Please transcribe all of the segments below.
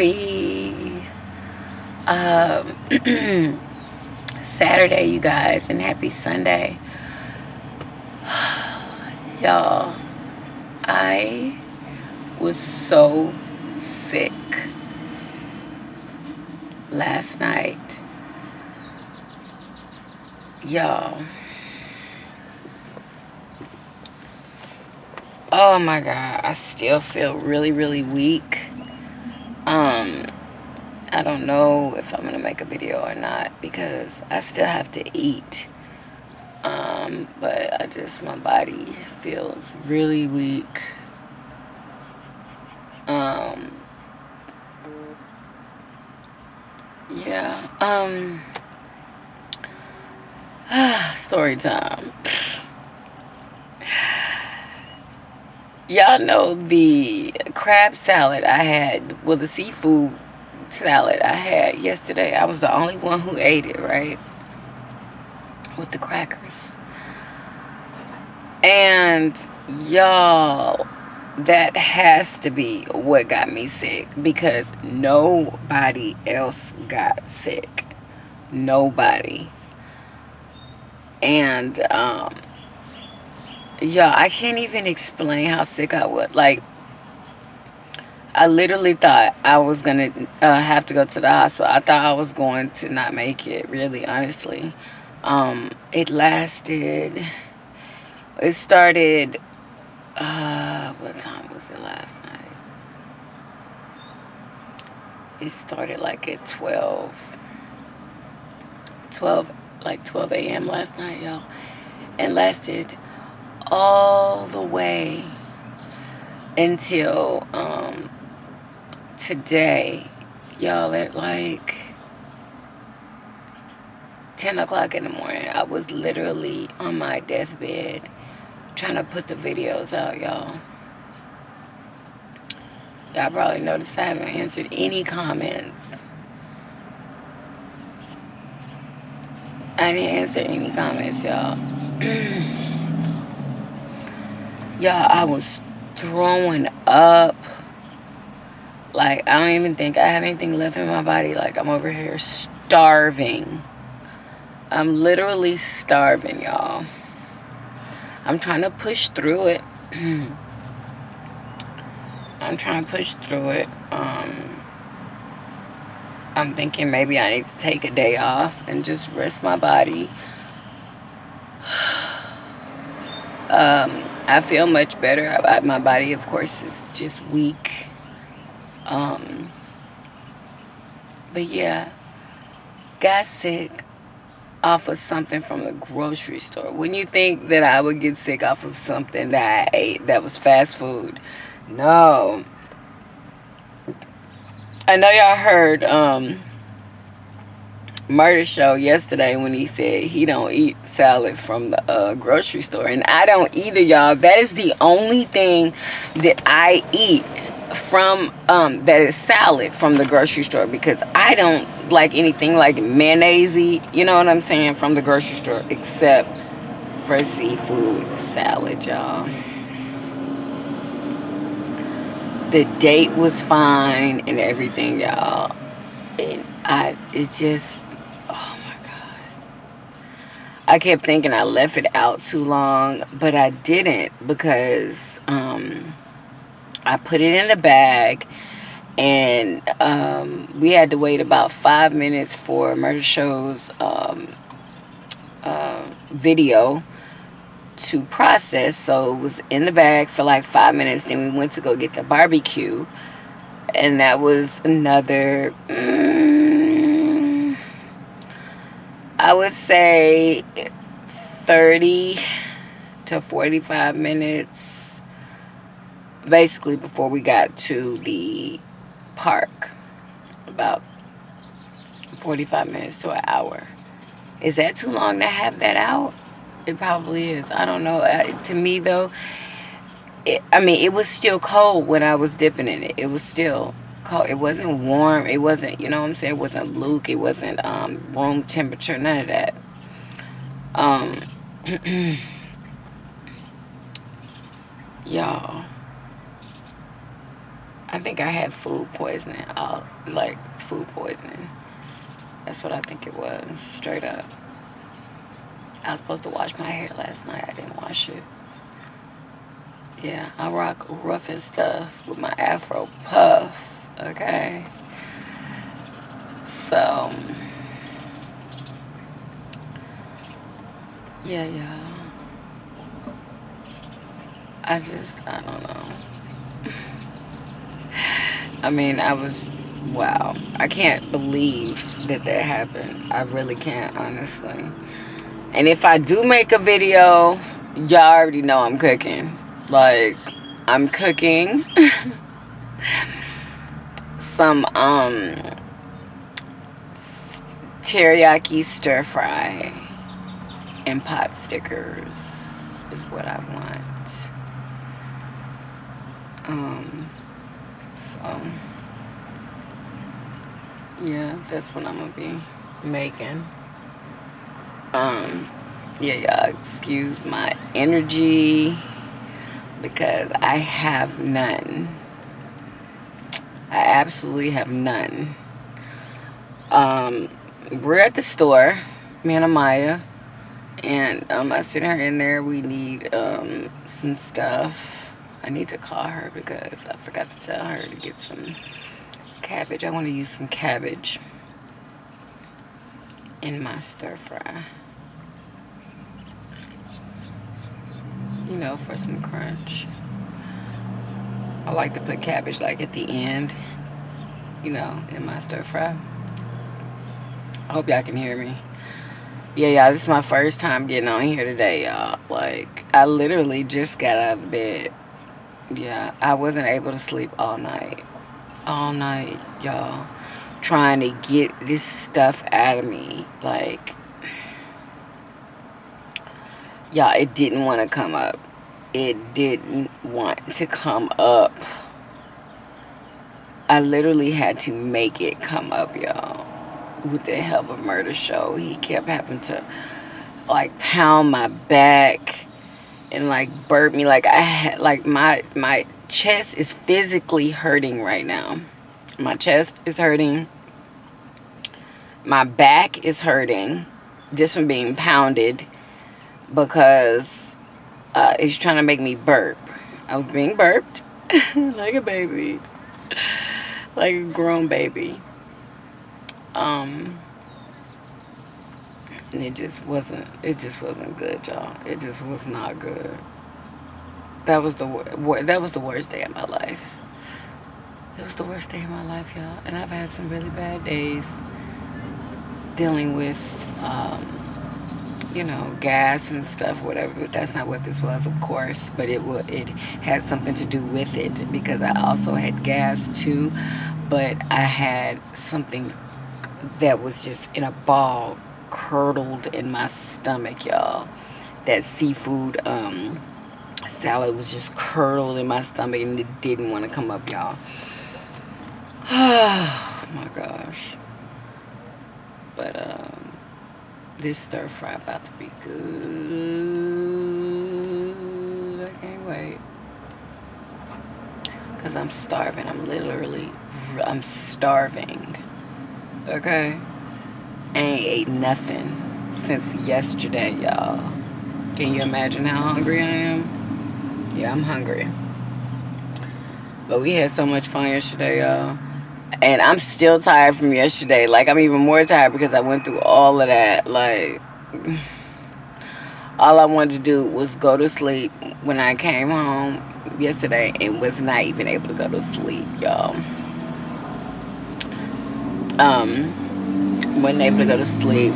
Happy Saturday, you guys, and happy Sunday. Y'all, I was so sick last night. Y'all, oh my God, I still feel really, really weak. I don't know if I'm gonna make a video or not because I still have to eat. But my body feels really weak. Yeah. Story time. Y'all know the crab salad I had, well, the seafood salad I had yesterday. I was the only one who ate it, right? With the crackers. And y'all, that has to be what got me sick, because nobody else got sick. Nobody. And yeah, I can't even explain how sick I was. Like, I literally thought I was gonna have to go to the hospital. I thought I was going to not make it, really, honestly. It started, what time was it last night? It started like at 12 a.m. last night, y'all. And lasted all the way until today, y'all, at like 10 o'clock in the morning. I was literally on my deathbed trying to put the videos out, y'all. Y'all probably noticed I haven't answered any comments. I didn't answer any comments, y'all. Y'all, I was throwing up. Like, I don't even think I have anything left in my body. Like, I'm over here starving. I'm literally starving, y'all. I'm trying to push through it. I'm trying to push through it. I'm thinking maybe I need to take a day off and just rest my body. I feel much better. My body, of course, is just weak. But yeah, got sick off of something from the grocery store. Wouldn't you think that I would get sick off of something that I ate that was fast food? No. I know y'all heard Murder Show yesterday when he said he don't eat salad from the grocery store, and I don't either, y'all. That is the only thing that I eat from that is salad from the grocery store, because I don't like anything like mayonnaise, you know what I'm saying, from the grocery store, except for seafood salad, y'all. The date was fine and everything, y'all. And it just, oh my God. I kept thinking I left it out too long, but I didn't, because I put it in the bag, and we had to wait about 5 minutes for Murder Show's video to process. So it was in the bag for like 5 minutes. Then we went to go get the barbecue, and that was another I would say 30 to 45 minutes basically before we got to the park. About 45 minutes to an hour. Is that too long to have that out? It probably is. I don't know. To me, though, it was still cold when I was dipping in it. It was still cold. It wasn't warm. It wasn't, you know what I'm saying? It wasn't Luke. It wasn't room temperature. None of that. Y'all, I think I had food poisoning. Like food poisoning. That's what I think it was. Straight up. I was supposed to wash my hair last night. I didn't wash it. Yeah, I rock rough and stuff with my afro puff. Okay. So, yeah. I don't know. I mean, wow. I can't believe that happened. I really can't, honestly. And if I do make a video, y'all already know I'm cooking. Like, I'm cooking some, teriyaki stir fry and pot stickers is what I want. So yeah, that's what I'm gonna be making. Yeah, y'all excuse my energy because I have none. I absolutely have none. We're at the store, me and Amaya, and I sent her in there. We need some stuff. I need to call her because I forgot to tell her to get some cabbage. I want to use some cabbage in my stir fry. You know, for some crunch. I like to put cabbage like at the end, you know, in my stir fry. I hope y'all can hear me. Yeah, y'all, this is my first time getting on here today, y'all. Like, I literally just got out of bed. Yeah, I wasn't able to sleep all night. All night, y'all. Trying to get this stuff out of me. Like, y'all, it didn't want to come up. It didn't want to come up. I literally had to make it come up, y'all. With the help of Murder Show. He kept having to, like, pound my back and, like, burp me. Like, I had, like, my chest is physically hurting right now. My chest is hurting. My back is hurting just from being pounded because he's trying to make me burp. I was being burped like a baby. Like a grown baby. And it just wasn't good, y'all. It just was not good. That was the worst day of my life. It was the worst day of my life, y'all. And I've had some really bad days dealing with, you know, gas and stuff, whatever. But that's not what this was, of course. But it had something to do with it because I also had gas too. But I had something that was just in a ball curdled in my stomach, y'all. That seafood salad was just curdled in my stomach and it didn't want to come up, y'all. Oh my gosh. But this stir fry about to be good. I can't wait. Cause I'm starving. I'm starving. Okay? I ain't ate nothing since yesterday, y'all. Can you imagine how hungry I am? Yeah, I'm hungry. But we had so much fun yesterday, y'all. And I'm still tired from yesterday. Like, I'm even more tired because I went through all of that. Like, all I wanted to do was go to sleep when I came home yesterday and was not even able to go to sleep, y'all. Wasn't able to go to sleep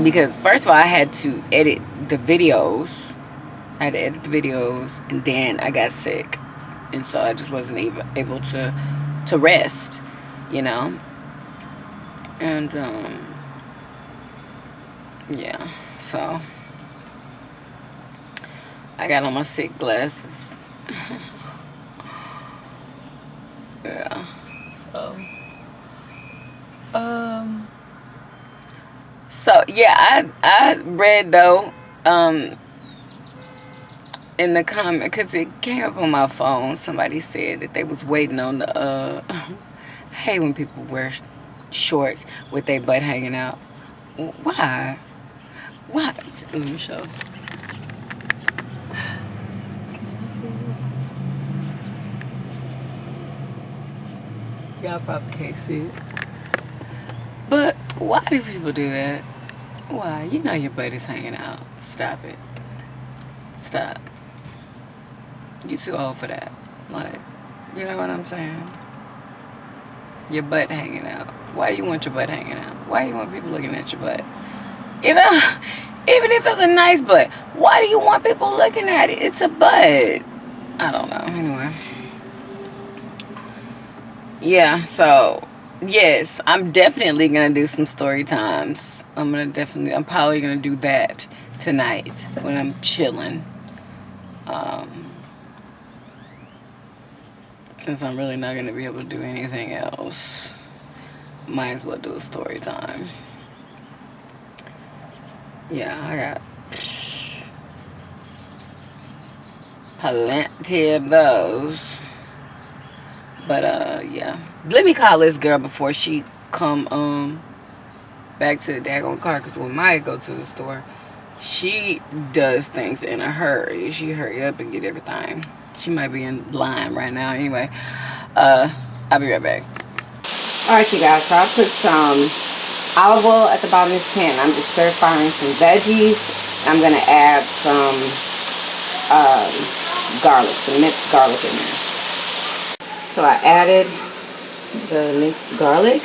because first of all I had to edit the videos. And then I got sick. And so I just wasn't even able to rest, you know. And yeah, so I got on my sick glasses. Yeah. So yeah, I read though in the comment, because it came up on my phone, somebody said that they was waiting on the I hate when people wear shorts with their butt hanging out. Why? Let me show. Y'all probably can't see it, but why do people do that? Why? You know your butt is hanging out. Stop it. Stop. You too old for that. Like, you know what I'm saying? Your butt hanging out. Why you want your butt hanging out? Why you want people looking at your butt? You know, even if it's a nice butt, why do you want people looking at it? It's a butt. I don't know. Anyway. Yeah, so, yes, I'm definitely going to do some story times. I'm probably going to do that tonight when I'm chilling. Since I'm really not going to be able to do anything else, might as well do a story time. Yeah, I got plenty of those. But, yeah. Let me call this girl before she come, back to the daggone car. Because when Maya go to the store, she does things in a hurry. She hurry up and get everything. She might be in line right now. Anyway, I'll be right back. Alright, you guys. So I put some olive oil at the bottom of this pan. I'm just stir frying some veggies. I'm going to add some garlic, some minced garlic in there. So I added the minced garlic,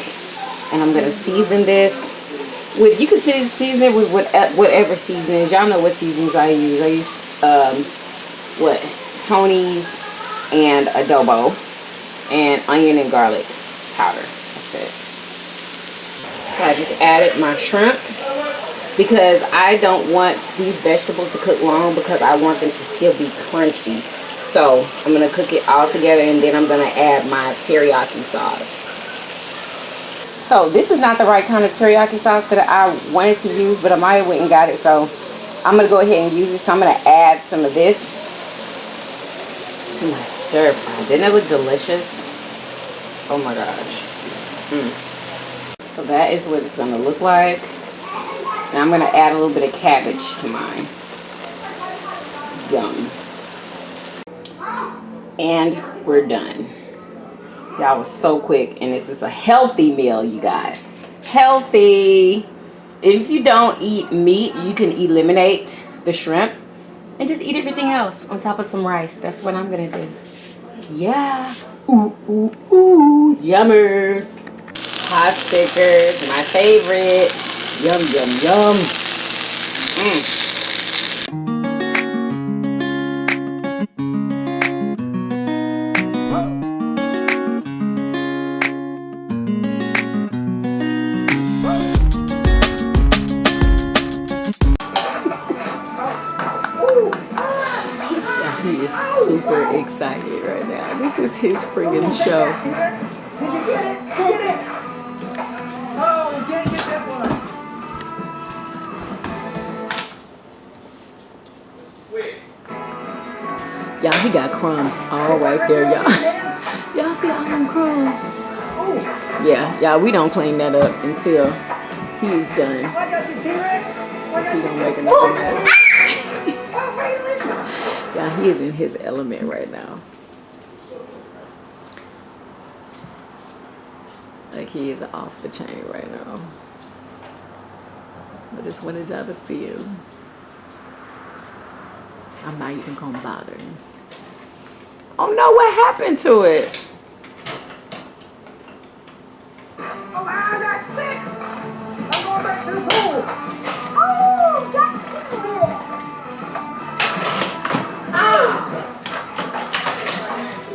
and I'm going to season this with, you can season it with whatever seasonings. Y'all know what seasonings I use. I use, Tony's and adobo and onion and garlic powder. That's it. So I just added my shrimp because I don't want these vegetables to cook long because I want them to still be crunchy. So I'm going to cook it all together, and then I'm going to add my teriyaki sauce. So this is not the right kind of teriyaki sauce that I wanted to use, but I might have went and got it. So I'm going to go ahead and use it. So I'm going to add some of this to my stir fry. Didn't it look delicious? Oh my gosh. So that is what it's going to look like. And I'm going to add a little bit of cabbage to mine. Yum. And we're done. Y'all was so quick, and this is a healthy meal, you guys. Healthy. If you don't eat meat, you can eliminate the shrimp and just eat everything else on top of some rice. That's what I'm gonna do. Yeah. Ooh, ooh, ooh. Yummers. Hot stickers, my favorite. Yum, yum, yum. He is super excited right now. This is his friggin' show. Did you get it? Get it! Oh, we can't get that one. Wait. Y'all, he got crumbs all right there, y'all. Y'all see all them crumbs? Yeah, y'all, we don't clean that up until he's done. Cause he don't make another mess. Yeah, he is in his element right now. Like, he is off the chain right now. I just wanted y'all to see him. I'm not even gonna bother him. Oh no, what happened to it? Oh, I got 6! I'm going back to the pool! Oh, that's cute!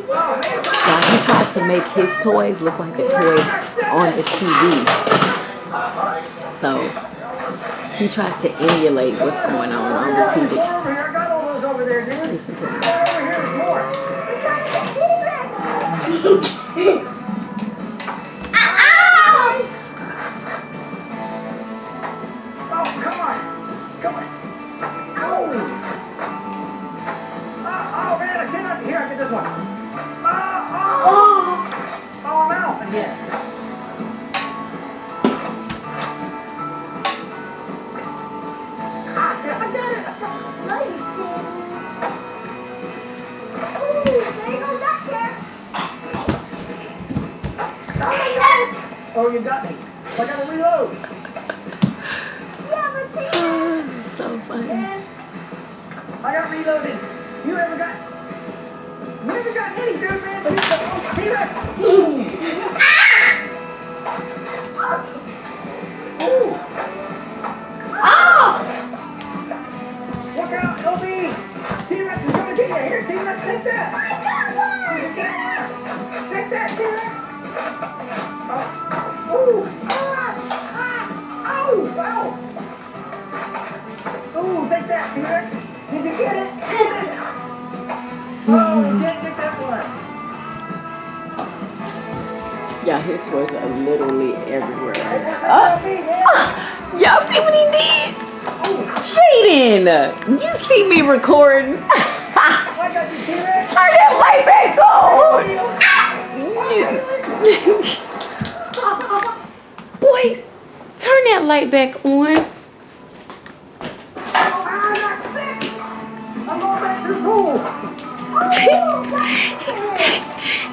Now he tries to make his toys look like the toys on the TV. So he tries to emulate what's going on the TV. Listen to me. Oh, come on. Come on. Ow. you got me. I gotta reload. So funny. I got reloaded. You ever got any good, man? T-Rex. Ooh. Ooh. Look out, LB! T-Rex is gonna get you. Here, T-Rex, take that! Take that, T-Rex! Ooh! Ow! Ooh, take that, T-Rex! Did you get it? Oh, you didn't get that one! Yeah, his toys are literally everywhere. Oh. Y'all see what he did? Jaden, you see me recording. Turn that light back on. Boy, turn that light back on.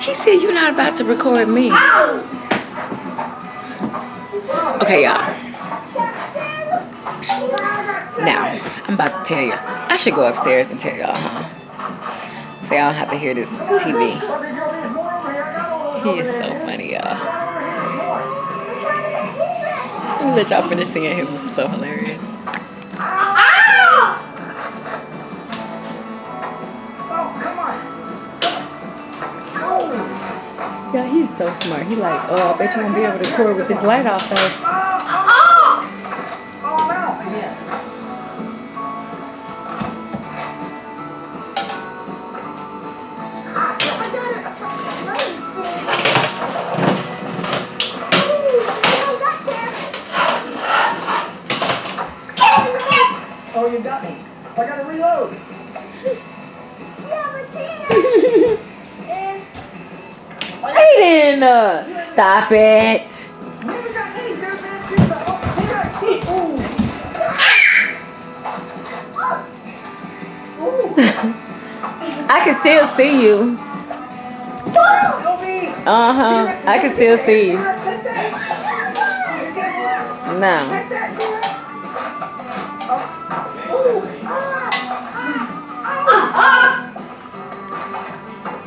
He said you're not about to record me. Okay, y'all. Now, I'm about to tell you. I should go upstairs and tell y'all, huh? So y'all don't have to hear this TV. He is so funny, y'all. Let me let y'all finish seeing him. This is so hilarious. Yeah, he's so smart. He like, oh, I bet you won't be able to record with this light off though. Oh, you got me. I gotta reload. Jaden, stop it. I can still see you. I can still see you. Now.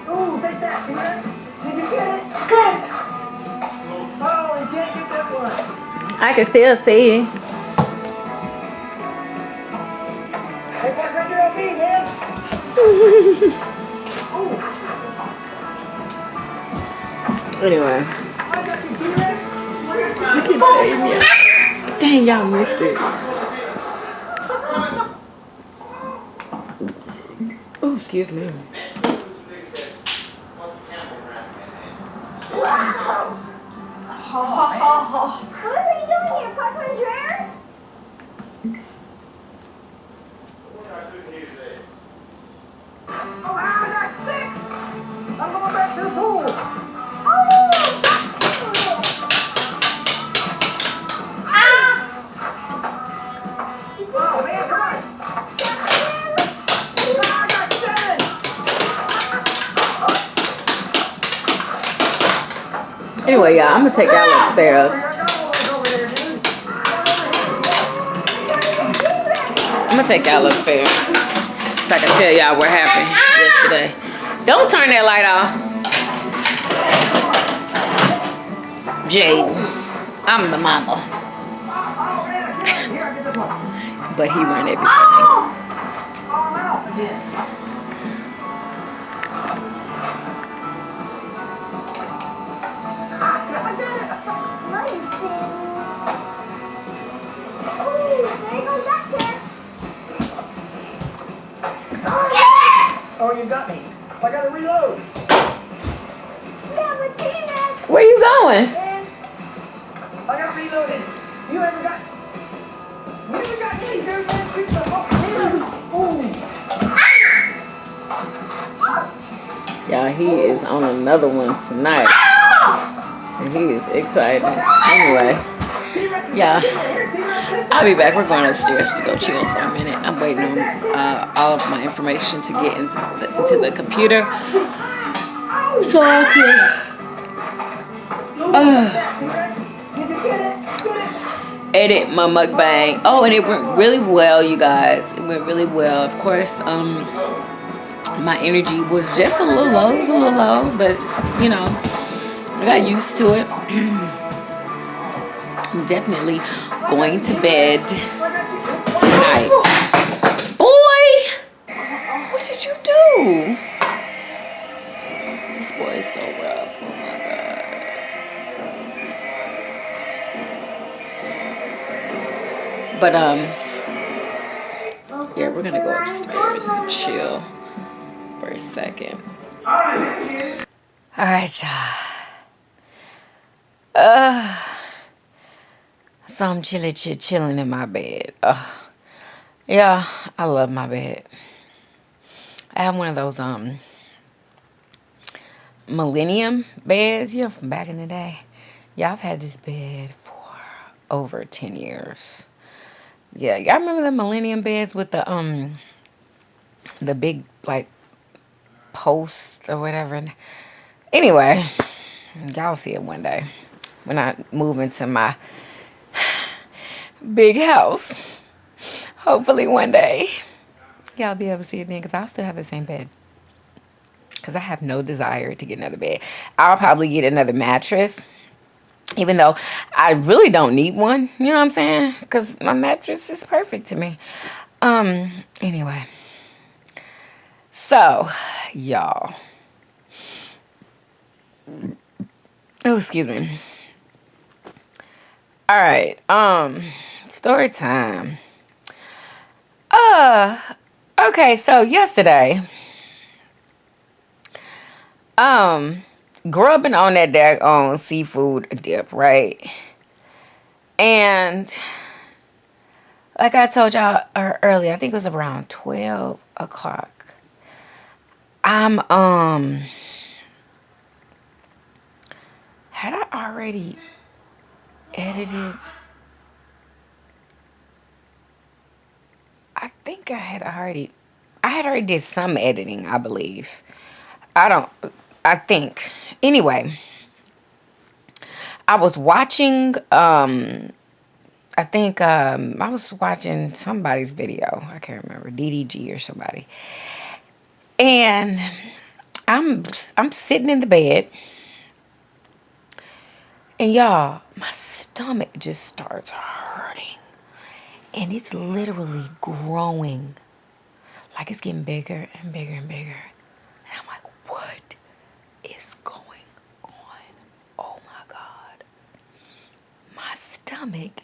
Ooh, take that, T-Rex. Did you get it? Oh, you can't get that one. I can still see you. Hey, boy, bring it on me, man. Anyway. I got you, T-Rex. Dang, y'all missed it. Oh, excuse me. What are you doing here, Papa and Jared? Oh, I got 6. I'm going back to the pool. Oh, man, come on. I got 7. Anyway, y'all, I'm gonna take y'all upstairs. I'm gonna take y'all upstairs so I can tell y'all what happened yesterday. Don't turn that light off. Jaden, I'm the mama. But he run everything. Oh, you got me. I gotta reload. Where you going? I got reloaded. You ever got any good man? Y'all, he is on another one tonight. And he is excited. Anyway, yeah, I'll be back. We're going upstairs to go chill for a minute. I'm waiting on all of my information to get into the computer so I can edit my mukbang. Oh, and it went really well, you guys. It went really well. Of course, my energy was just a little low. It was a little low, but you know, I got used to it. I'm definitely going to bed tonight. Boy, what did you do? This boy is so rough. Oh my god. But yeah, we're gonna go upstairs and chill for a second. All right, y'all. So I'm chilling in my bed. Yeah, I love my bed. I have one of those Millennium beds, you know, from back in the day. Yeah, I've had this bed for over 10 years. Yeah, y'all remember the Millennium beds with the big like posts or whatever. Anyway, y'all see it one day when I move into my big house. Hopefully one day y'all be able to see it then, because I'll still have the same bed. Because I have no desire to get another bed. I'll probably get another mattress, even though I really don't need one. You know what I'm saying? Because my mattress is perfect to me. Anyway. So, y'all. Oh, excuse me. All right. Story time. Okay, so yesterday, grubbing on that daggone seafood dip, right? And like I told y'all earlier, I think it was around 12 o'clock. I'm had I already edited? I think I had already did some editing, I believe. I think. Anyway, I was watching, I think, I was watching somebody's video. I can't remember, DDG or somebody. And I'm sitting in the bed. And y'all, my stomach just starts hurting. And it's literally growing. Like it's getting bigger and bigger and bigger. And I'm like, what is going on? Oh my God. My stomach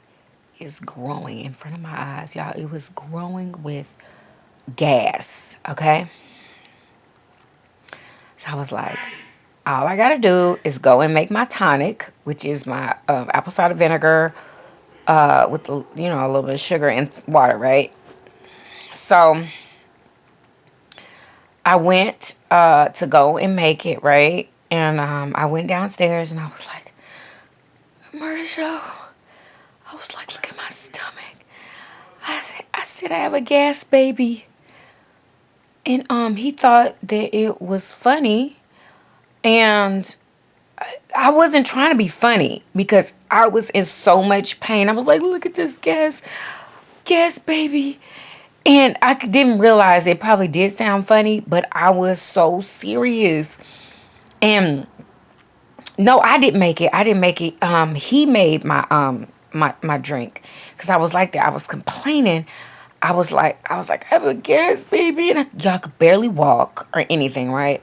is growing in front of my eyes. Y'all, it was growing with gas, okay? So I was like, all I gotta do is go and make my tonic, which is my apple cider vinegar with the, you know, a little bit of sugar and water, right? So I went to go and make it, right? And I went downstairs and I was like, Murder Show. I was like, look at my stomach. I said I have a gas baby. And he thought that it was funny. And I wasn't trying to be funny because I was in so much pain. I was like, look at this gas baby. And I didn't realize it probably did sound funny, but I was so serious. And no, I didn't make it. He made my drink, because I was like that. I was complaining. I was like, I have a gas baby, and y'all could barely walk or anything, right?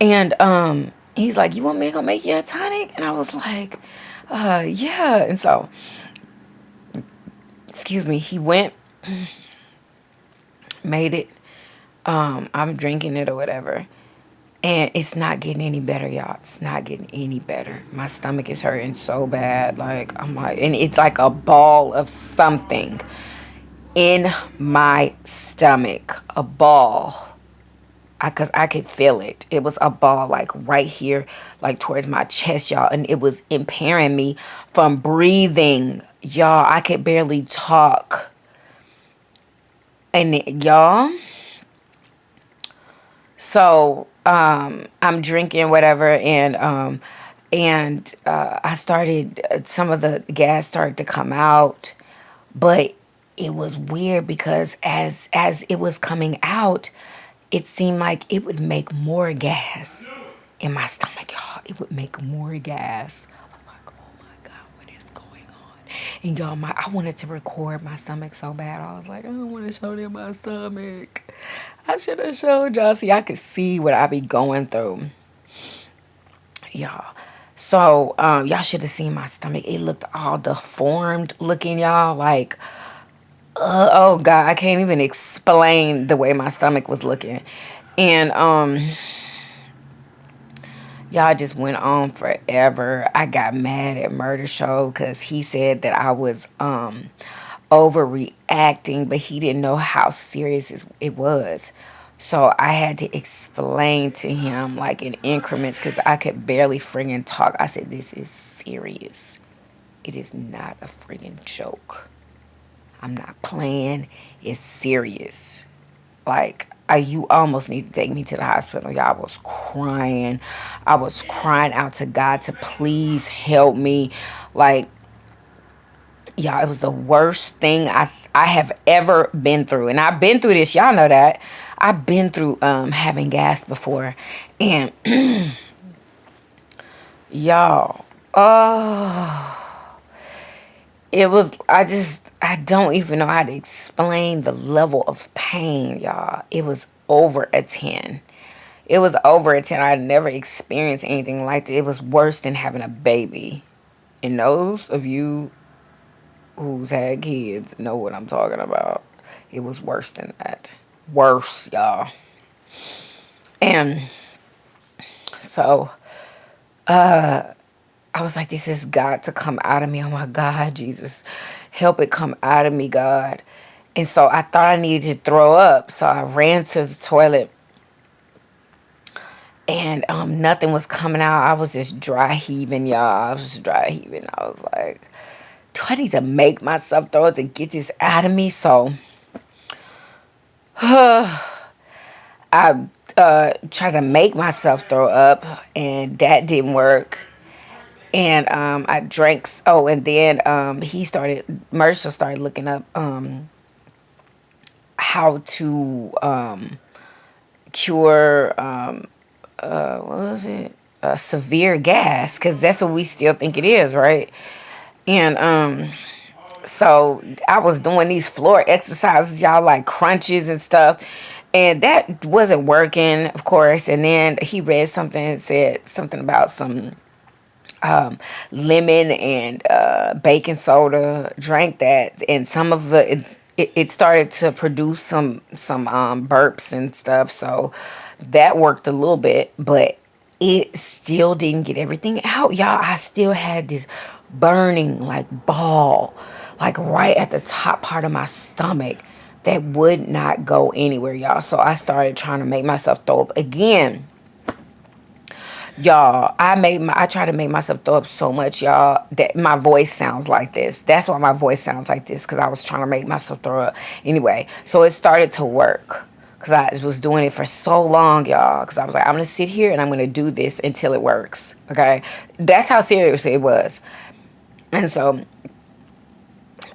And he's like, you want me to go make you a tonic? And I was like, yeah. And so, excuse me, he went, made it. I'm drinking it or whatever. And it's not getting any better, y'all. It's not getting any better. My stomach is hurting so bad. Like, I'm like, and it's like a ball of something in my stomach. A ball. Because I could feel it. It was a ball, like, right here, like, towards my chest, y'all. And it was impairing me from breathing. Y'all, I could barely talk. And, y'all... So, I'm drinking whatever, and And I started, some of the gas started to come out, but it was weird because as it was coming out, it seemed like it would make more gas in my stomach, y'all. It would make more gas. I'm like, oh my God, what is going on? And y'all, I wanted to record my stomach so bad. I was like, I don't want to show them my stomach. I should have showed y'all so y'all could see what I be going through, y'all. So, y'all should have seen my stomach. It looked all deformed looking, y'all. Like, oh God, I can't even explain the way my stomach was looking. And, y'all just went on forever. I got mad at Murder Show because he said that I was, overreacting, but he didn't know how serious it was. So I had to explain to him like in increments because I could barely friggin' talk. I said, this is serious. It is not a friggin' joke. I'm not playing. It's serious. Like, you almost need to take me to the hospital. Y'all, I was crying. I was crying out to God to please help me. Like, y'all, it was the worst thing I have ever been through. And I've been through this. Y'all know that. I've been through having gas before. And y'all, oh, it was, I don't even know how to explain the level of pain, y'all. It was over a 10. It was over a 10. I had never experienced anything like that. It was worse than having a baby. And those of you who's had kids know what I'm talking about. It was worse than that. Worse, y'all. And so, I was like, this has got to come out of me. Oh my God, Jesus. Help it come out of me, God. And so I thought I needed to throw up. So I ran to the toilet and nothing was coming out. I was just dry heaving, y'all. I was just dry heaving. I was like, do I need to make myself throw up to get this out of me? So I tried to make myself throw up, and that didn't work. And I drank. Oh, and then Mercer started looking up how to cure what was it? Severe gas, because that's what we still think it is, right? And so I was doing these floor exercises, y'all, like crunches and stuff. And that wasn't working, of course. And then he read something and said something about some lemon and baking soda. Drank that, and some of it started to produce some burps and stuff. So that worked a little bit, but it still didn't get everything out, y'all. I still had this burning like ball, like right at the top part of my stomach that would not go anywhere, y'all. So I started trying to make myself throw up again. Y'all, I try to make myself throw up so much, y'all, that my voice sounds like this. That's why my voice sounds like this, because I was trying to make myself throw up. Anyway, so it started to work, because I was doing it for so long, y'all, because I was like, I'm going to sit here and I'm going to do this until it works, okay? That's how serious it was. And so,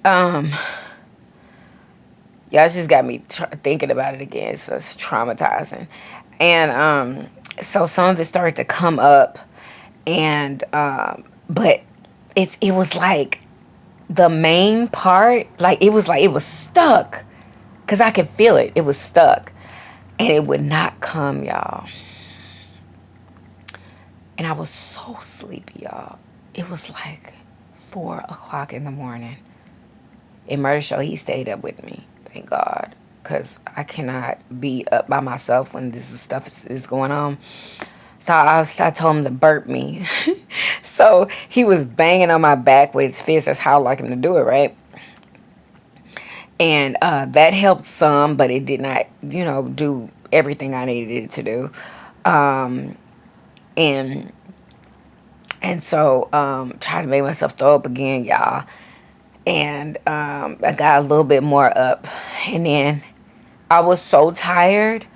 y'all just got me thinking about it again. So it's traumatizing. And so some of it started to come up, and but it was like the main part, like it was stuck, because I could feel it. It was stuck, and it would not come, y'all. And I was so sleepy, y'all. It was like 4 o'clock in the morning. In Murder Show, he stayed up with me, thank God, because I cannot be up by myself when this stuff is going on. So I told him to burp me. So he was banging on my back with his fist. That's how I like him to do it, right? And that helped some, but it did not, do everything I needed it to do. And so trying to make myself throw up again, y'all. And I got a little bit more up. And then I was so tired.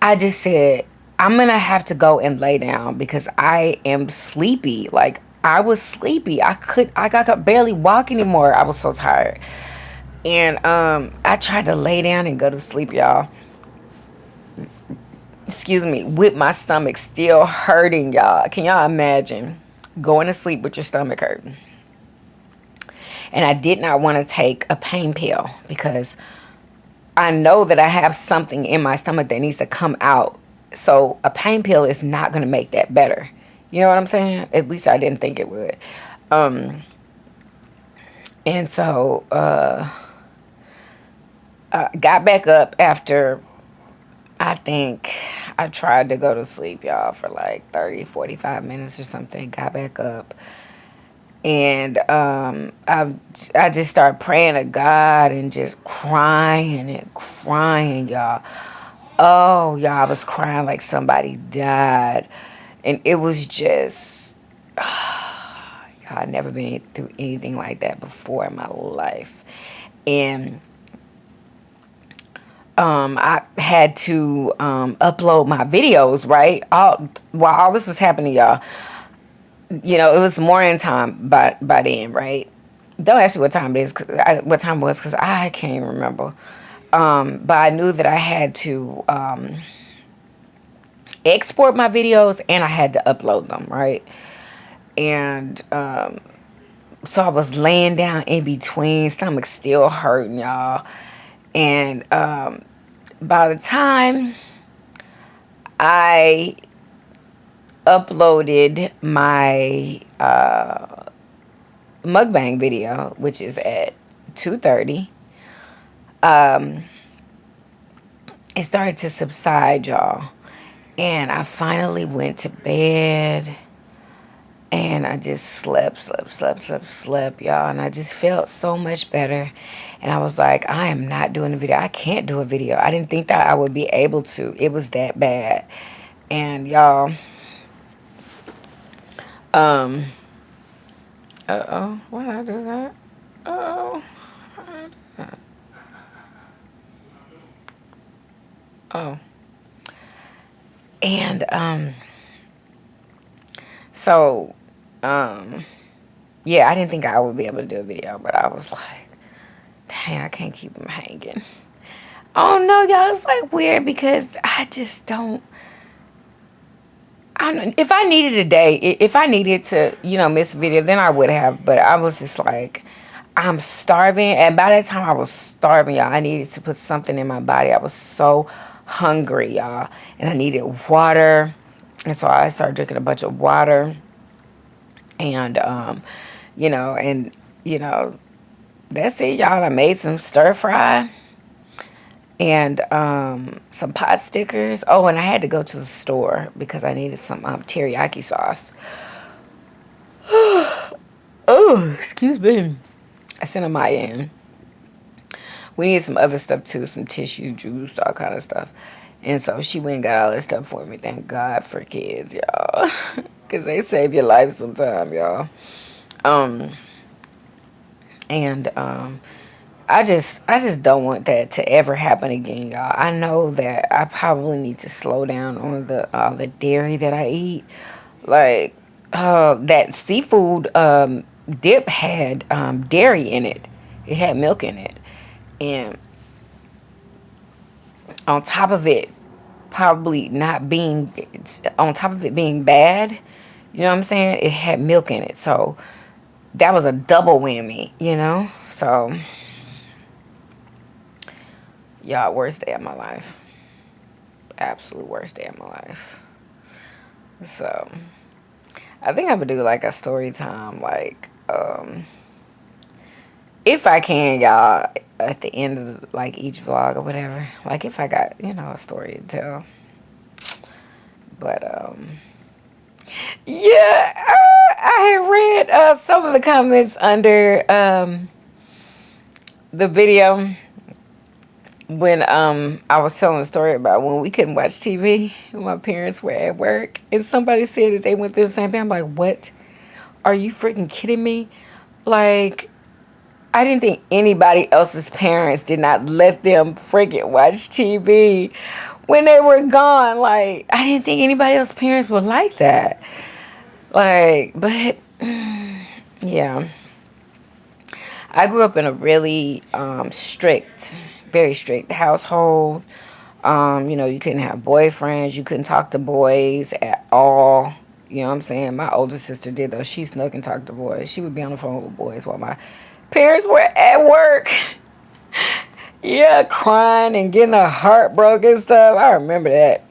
I just said, I'm gonna have to go and lay down because I am sleepy. Like, I was sleepy. I could barely walk anymore. I was so tired. And I tried to lay down and go to sleep, y'all. Excuse me, with my stomach still hurting, y'all. Can y'all imagine going to sleep with your stomach hurting? And I did not want to take a pain pill because I know that I have something in my stomach that needs to come out. So a pain pill is not going to make that better. You know what I'm saying? At least I didn't think it would. And so I got back up after, I think I tried to go to sleep, y'all, for like 30, 45 minutes or something. Got back up. And I just started praying to God and just crying and crying, y'all. Oh, y'all, I was crying like somebody died. And it was just, y'all, I'd never been through anything like that before in my life. And I had to upload my videos, right? While all this was happening, y'all, you know, it was morning time by then, right? Don't ask me what time it is, what time it was, because I can't even remember. But I knew that I had to export my videos and I had to upload them, right? And so I was laying down in between, stomach still hurting, y'all. And by the time I uploaded my mukbang video, which is at 2:30, it started to subside, y'all. And I finally went to bed. And I just slept, y'all. And I just felt so much better. And I was like, I am not doing a video. I can't do a video. I didn't think that I would be able to. It was that bad. And y'all, uh-oh, why did I do that? Uh-oh. Oh. And, so, yeah, I didn't think I would be able to do a video, but I was like, dang, I can't keep them hanging. Oh, no, y'all, it's, like, weird because I just don't, I don't know. If I needed a day, if I needed to, you know, miss a video, then I would have, but I was just like, I'm starving, and by that time I was starving, y'all. I needed to put something in my body. I was so hungry, y'all, and I needed water, and so I started drinking a bunch of water, and, you know, that's it, y'all. I made some stir fry and some pot stickers. Oh, and I had to go to the store because I needed some teriyaki sauce. Oh, excuse me. I sent them in. We needed some other stuff too, some tissue, juice, all kind of stuff. And so she went and got all that stuff for me. Thank God for kids, y'all. Because they save your life sometime, y'all. I just don't want that to ever happen again, y'all. I know that I probably need to slow down on the dairy that I eat. Like, that seafood dip had dairy in it. It had milk in it. And on top of it probably not being, on top of it being bad, you know what I'm saying? It had milk in it. So that was a double whammy, you know? So, y'all, worst day of my life. Absolute worst day of my life. So, I think I'm gonna do like a story time, like, if I can, y'all, at the end of like each vlog or whatever. Like if I got, you know, a story to tell. But, yeah, I had read some of the comments under the video when I was telling a story about when we couldn't watch TV when my parents were at work, and somebody said that they went through the same thing. I'm like, what? Are you freaking kidding me? Like, I didn't think anybody else's parents did not let them freaking watch TV when they were gone. Like, I didn't think anybody else's parents was like that. Like, but yeah. I grew up in a really strict, very strict household. You couldn't have boyfriends. You couldn't talk to boys at all. You know what I'm saying? My older sister did, though. She snuck and talked to boys. She would be on the phone with boys while my parents were at work. Yeah, crying and getting her heart broken and stuff. I remember that.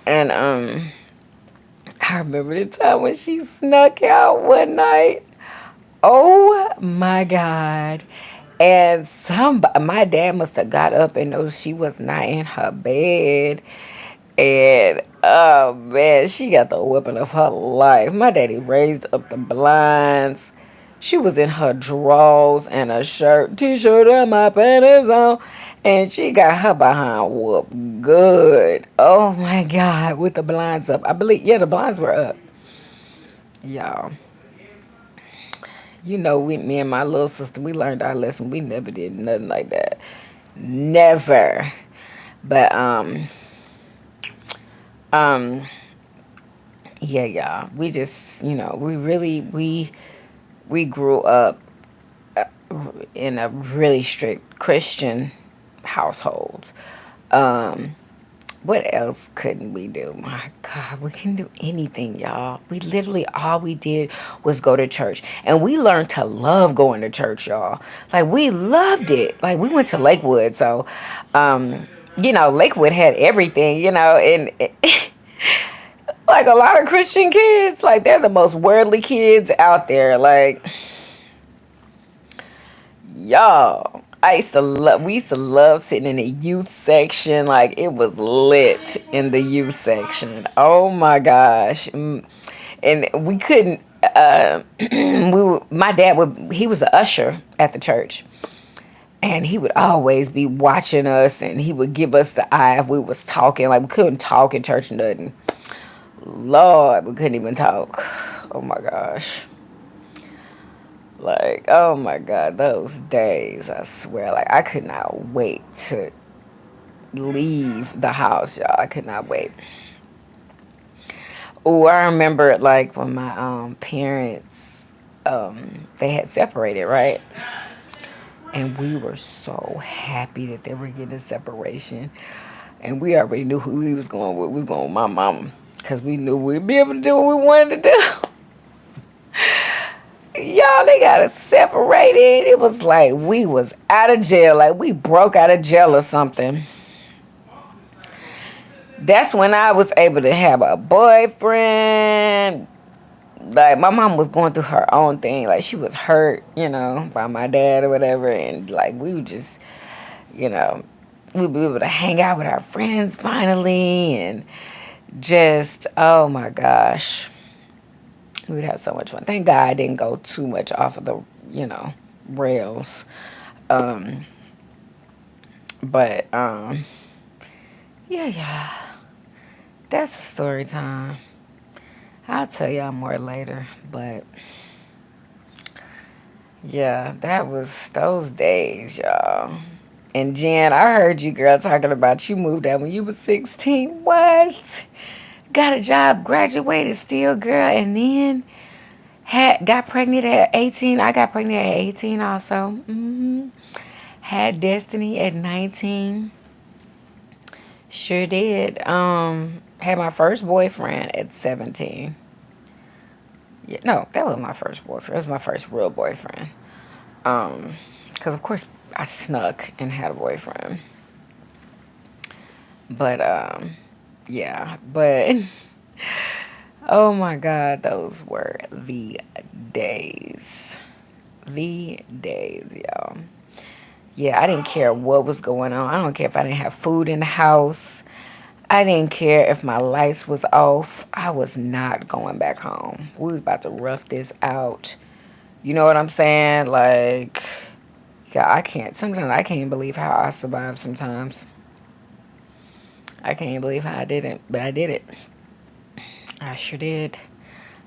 And I remember the time when she snuck out one night. Oh my God. And my dad must have got up and noticed she was not in her bed. And oh man, she got the whipping of her life. My daddy raised up the blinds. She was in her drawers and a shirt, t-shirt, and my panties on. And she got her behind whooped good. Oh my God, with the blinds up. I believe, yeah, the blinds were up. Y'all. Me and my little sister, we learned our lesson. We never did nothing like that. Never. But, yeah, y'all. We just, we grew up in a really strict Christian household. What else couldn't we do? My God, we couldn't do anything, y'all. We literally, all we did was go to church. And we learned to love going to church, y'all. Like, we loved it. Like, we went to Lakewood. So, Lakewood had everything, and like a lot of Christian kids, like, they're the most worldly kids out there. Like, y'all. We used to love sitting in the youth section. Like, it was lit in the youth section. Oh my gosh. And we couldn't, my dad he was an usher at the church. And he would always be watching us, and he would give us the eye if we was talking. Like, we couldn't talk in church or nothing. Lord, we couldn't even talk. Oh my gosh. Like, oh my God, those days, I swear, like, I could not wait to leave the house, y'all. I could not wait. Oh, I remember, like, when my parents, they had separated, right? And we were so happy that they were getting a separation. And we already knew who we was going with. We was going with my mama, because we knew we'd be able to do what we wanted to do. Y'all, they got us separated. It was like we was out of jail. Like, we broke out of jail or something. That's when I was able to have a boyfriend. Like, my mom was going through her own thing. Like, she was hurt, by my dad or whatever. And, like, we would just, we'd be able to hang out with our friends finally. And just, oh my gosh. We would have so much fun. Thank God I didn't go too much off of the, rails. Yeah. That's a story time. I'll tell y'all more later. But, yeah, that was those days, y'all. And Jen, I heard you, girl, talking about you moved out when you were 16. What? Got a job, graduated still, girl, and then got pregnant at 18. I got pregnant at 18 also. Had Destiny at 19. Sure did. Had my first boyfriend at 17. Yeah, no, that was my first boyfriend. It was my first real boyfriend. Because, of course, I snuck and had a boyfriend. But, yeah, but oh my God, those were the days. The days, y'all. Yeah, I didn't care what was going on. I don't care if I didn't have food in the house. I didn't care if my lights was off. I was not going back home. We was about to rough this out. You know what I'm saying? Like, yeah, sometimes I can't believe how I survived sometimes. I can't believe how I didn't, but I did it. I sure did.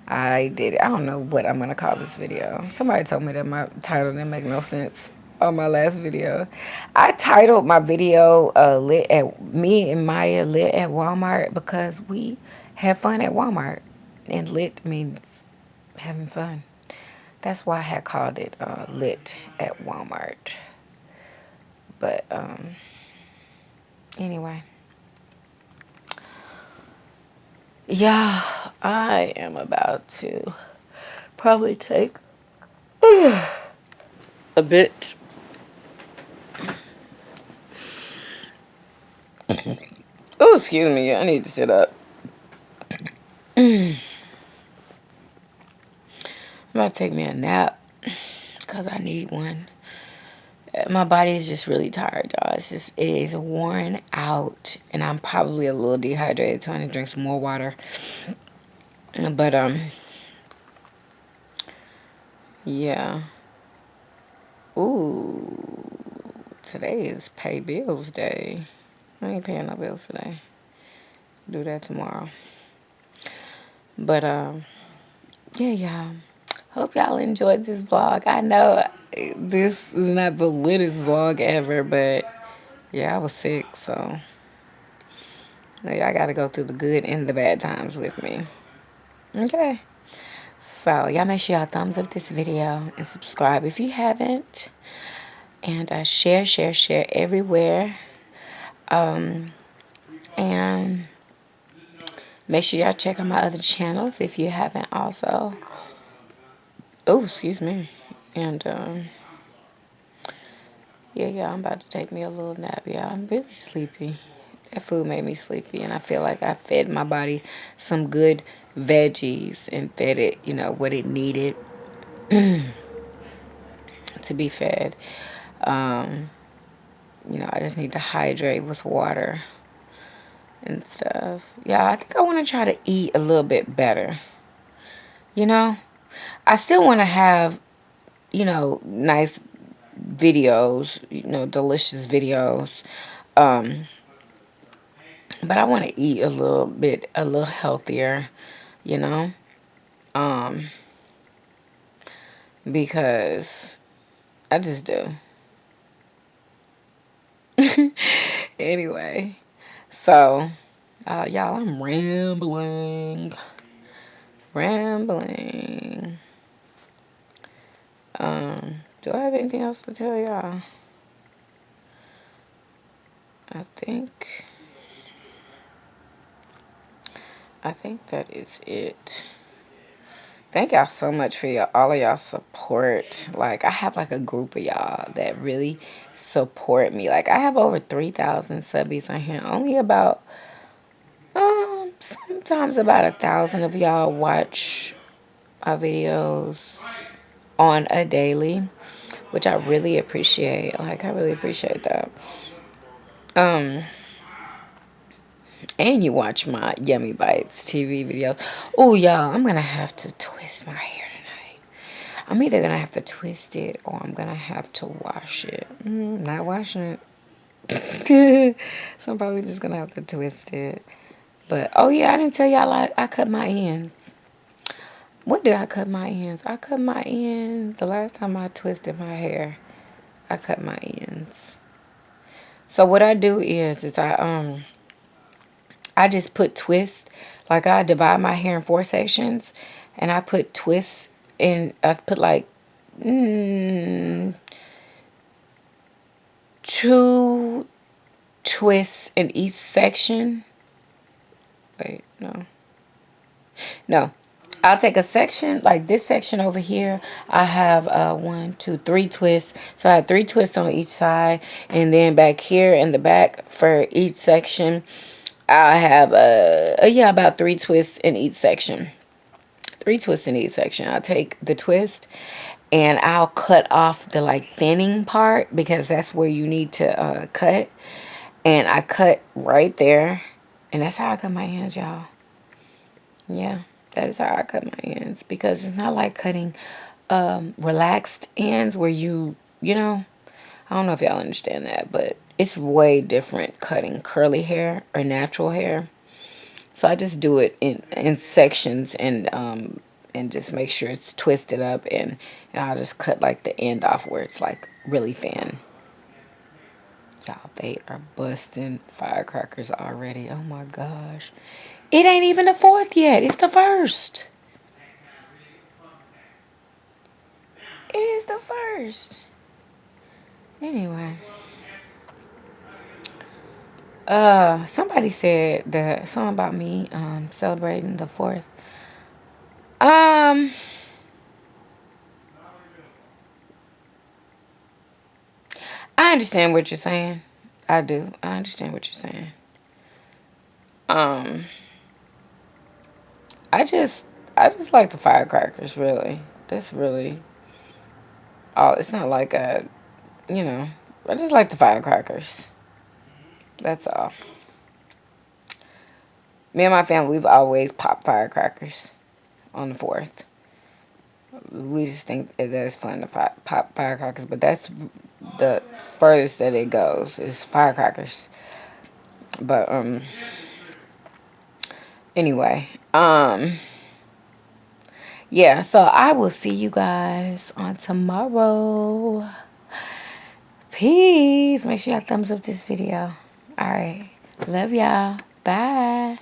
I did it. I don't know what I'm going to call this video. Somebody told me that my title didn't make no sense. on my last video. I titled my video lit at me and Maya lit at Walmart because we have fun at Walmart, and lit means having fun. That's why I had called it lit at Walmart. But anyway, yeah, I am about to probably take a bit. Oh, excuse me. I need to sit up. I'm about to take me a nap because I need one. My body is just really tired, y'all. It is worn out, and I'm probably a little dehydrated, so I need to drink some more water. But yeah. Ooh, today is pay bills day. I ain't paying no bills today. Do that tomorrow. But yeah, y'all. Hope y'all enjoyed this vlog. I know this is not the littest vlog ever, but yeah, I was sick, so y'all gotta go through the good and the bad times with me. Okay. So y'all make sure y'all thumbs up this video and subscribe if you haven't. And share everywhere. And make sure y'all check out my other channels if you haven't also. Oh, excuse me. And yeah, I'm about to take me a little nap, y'all. I'm really sleepy. That food made me sleepy, and I feel like I fed my body some good veggies and fed it, what it needed to be fed. I just need to hydrate with water and stuff. Yeah, I think I want to try to eat a little bit better. I still want to have, nice videos, delicious videos. But I want to eat a little healthier, you know, because I just do. Anyway, so, y'all, I'm rambling. Do I have anything else to tell y'all? I think that is it. Thank y'all so much for all of y'all support. Like, I have like a group of y'all that really support me. Like, I have over 3,000 subbies on here. Only about sometimes about 1,000 of y'all watch my videos on a daily, which I really appreciate. Like, I really appreciate that. And you watch my Yummybitestv videos. Oh, y'all, I'm going to have to twist my hair tonight. I'm either going to have to twist it or I'm going to have to wash it. Not washing it. So I'm probably just going to have to twist it. But, oh, yeah, I didn't tell y'all I cut my ends. When did I cut my ends? I cut my ends the last time I twisted my hair. I cut my ends. So what I do is I just put twists. Like, I divide my hair in 4 sections, and I put twists in. I put like 2 twists in each section. Wait, no. I'll take a section, like this section over here. I have 1, 2, 3 twists. So I have 3 twists on each side. And then back here in the back for each section, I have about 3 twists in each section. 3 twists in each section. I'll take the twist and I'll cut off the like thinning part, because that's where you need to cut. And I cut right there. And that's how I cut my hands, y'all. Yeah, that is how I cut my ends. Because it's not like cutting relaxed ends where I don't know if y'all understand that, but it's way different cutting curly hair or natural hair. So I just do it in sections and and just make sure it's twisted up, and I'll just cut like the end off where it's like really thin. Y'all, they are busting firecrackers already. Oh my gosh. It ain't even the 4th yet. It's the 1st. It is the 1st. Anyway. Somebody said that something about me celebrating the 4th. I understand what you're saying. I do. I understand what you're saying. I just like the firecrackers, really. That's really all. It's not like a, I just like the firecrackers. That's all. Me and my family, we've always popped firecrackers on the 4th. We just think that it's fun to pop firecrackers, but that's the furthest that it goes is firecrackers. But anyway, yeah. So I will see you guys on tomorrow. Peace. Make sure y'all thumbs up this video. All right. Love y'all. Bye.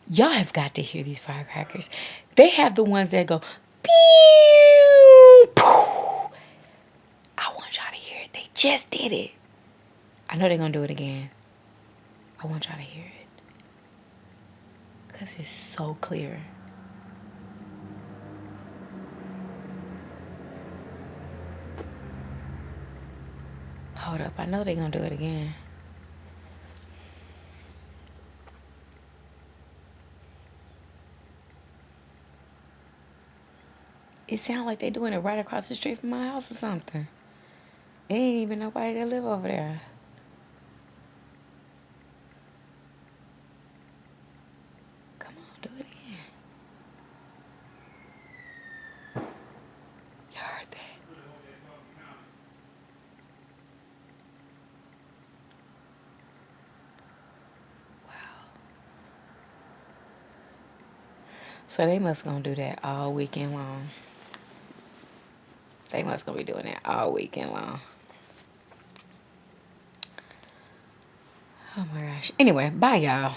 Y'all have got to hear these firecrackers. They have the ones that go pew, poof. I want y'all to hear it. They just did it. I know they're going to do it again. I want y'all to hear it. Because it's so clear. Hold up. I know they're going to do it again. It sounds like they're doing it right across the street from my house or something. There ain't even nobody that live over there. Come on, do it again. You heard that? Wow. So they must gonna do that all weekend long. They must gonna be doing that all weekend long. Oh my gosh. Anyway, bye y'all.